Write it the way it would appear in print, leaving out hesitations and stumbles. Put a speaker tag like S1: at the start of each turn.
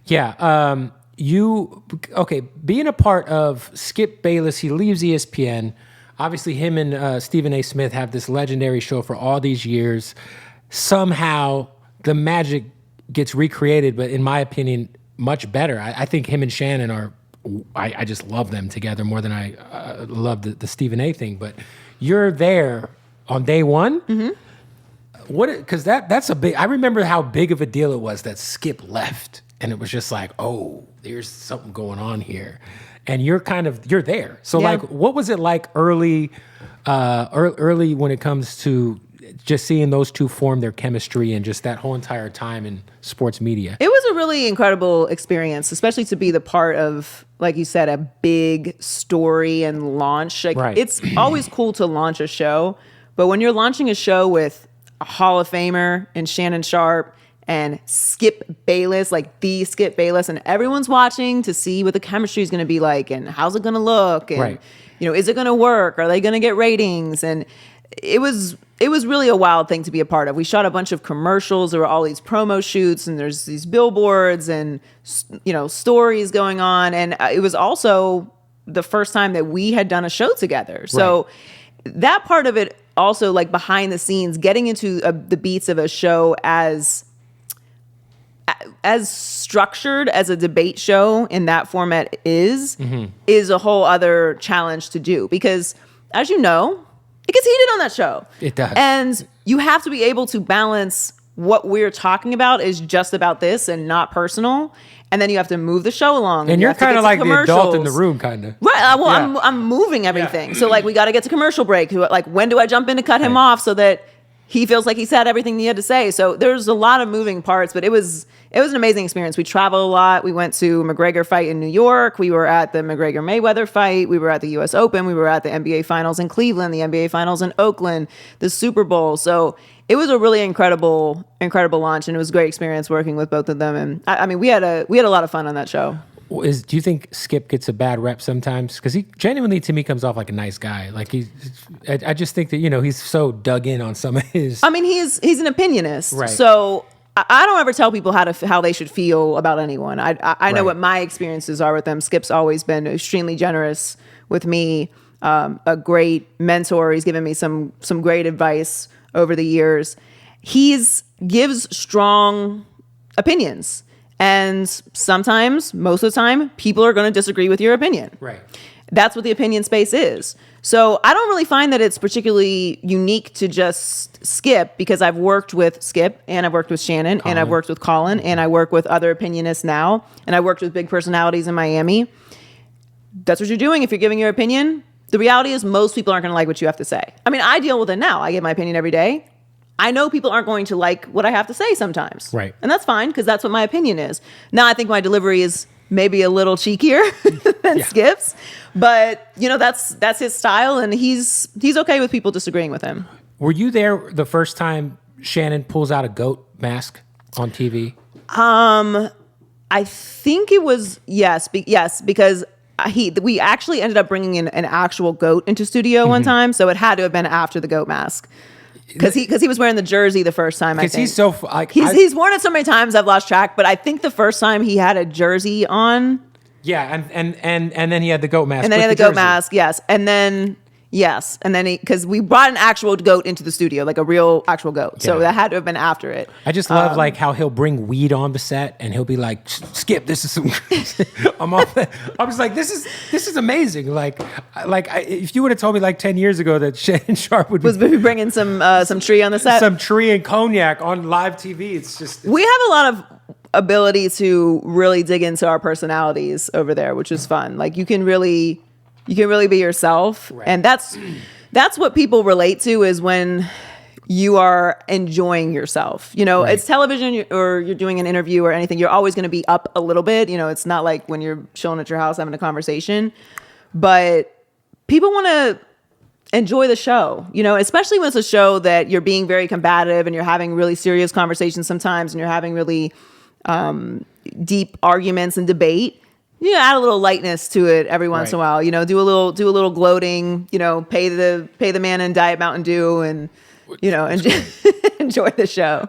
S1: Yeah. Being a part of Skip Bayless, he leaves ESPN. Obviously, him and Stephen A. Smith have this legendary show for all these years. Somehow, the magic gets recreated, but in my opinion, much better. I think him and Shannon are, I just love them together more than I love the Stephen A. thing. But you're there on day one. Mm-hmm. Because that's a big, I remember how big of a deal it was that Skip left. And it was just like, oh, there's something going on here. And you're there. So like, what was it like early when it comes to just seeing those two form their chemistry and just that whole entire time in sports media?
S2: It was a really incredible experience, especially to be the part of, like you said, a big story and launch. Like,
S1: right.
S2: It's always cool to launch a show, but when you're launching a show with a Hall of Famer and Shannon Sharp and Skip Bayless, like the Skip Bayless, and everyone's watching to see what the chemistry is going to be like and how's it going to look, and
S1: right.
S2: Is it going to work? Are they going to get ratings? And it was really a wild thing to be a part of. We shot a bunch of commercials. There were all these promo shoots, and there's these billboards and stories going on. And it was also the first time that we had done a show together. So that part of it also, like behind the scenes, getting into the beats of a show as structured as a debate show in that format is a whole other challenge to do, because as you know, it gets heated on that show.
S1: It does.
S2: And you have to be able to balance what we're talking about is just about this and not personal. And then you have to move the show along.
S1: And you're kind of like the adult in the room, kind of.
S2: Right. Well, I'm moving everything. Yeah. So like, we got to get to commercial break. Like, when do I jump in to cut him off so that he feels like he said everything he had to say? So there's a lot of moving parts, but it was an amazing experience. We traveled a lot. We went to McGregor fight in New York. We were at the McGregor Mayweather fight. We were at the US Open. We were at the NBA Finals in Cleveland, the NBA Finals in Oakland, the Super Bowl. So it was a really incredible launch, and it was a great experience working with both of them. And I mean, we had a lot of fun on that show.
S1: Do you think Skip gets a bad rep sometimes? Because he genuinely, to me, comes off like a nice guy. Like I just think that he's so dug in on some of his.
S2: I mean, he's an opinionist,
S1: right?
S2: So I don't ever tell people how they should feel about anyone. I know what my experiences are with them. Skip's always been extremely generous with me, a great mentor. He's given me some great advice over the years. Gives strong opinions. And sometimes, most of the time, people are going to disagree with your opinion.
S1: Right.
S2: That's what the opinion space is. So I don't really find that it's particularly unique to just Skip, because I've worked with Skip, and I've worked with Shannon, and I've worked with Colin, and I work with other opinionists now, and I worked with big personalities in Miami. That's what you're doing if you're giving your opinion. The reality is most people aren't going to like what you have to say. I mean, I deal with it now. I give my opinion every day. I know people aren't going to like what I have to say sometimes.
S1: Right.
S2: And that's fine, because that's what my opinion is. Now, I think my delivery is maybe a little cheekier than Skip's, but that's his style, and he's okay with people disagreeing with him.
S1: Were you there the first time Shannon pulls out a goat mask on TV?
S2: I think it was yes, because we actually ended up bringing in an actual goat into studio one time, so it had to have been after the goat mask. Because he was wearing the jersey the first time, I think.
S1: Because he's so...
S2: he's worn it so many times, I've lost track. But I think the first time he had a jersey on...
S1: Yeah, and then he had the goat mask.
S2: And then he had the goat mask, yes. And then... Yes, and then because we brought an actual goat into the studio, like a real actual goat, so that had to have been after it.
S1: I just love like how he'll bring weed on the set, and he'll be like, "Skip, this is some." I'm just like, this is amazing. Like if you would have told me like 10 years ago that Shannon Sharp would
S2: be bringing some tree on the set,
S1: some tree and cognac on live TV, it's
S2: we have a lot of ability to really dig into our personalities over there, which is fun. Like you can really be yourself. Right. And that's what people relate to, is when you are enjoying yourself. Right. It's television or you're doing an interview or anything. You're always going to be up a little bit. It's not like when you're chilling at your house having a conversation. But people want to enjoy the show, especially when it's a show that you're being very combative and you're having really serious conversations sometimes, and you're having really deep arguments and debate. Add a little lightness to it every once in a while. Do a little gloating. Pay the man in Diet Mountain Dew, and enjoy the show.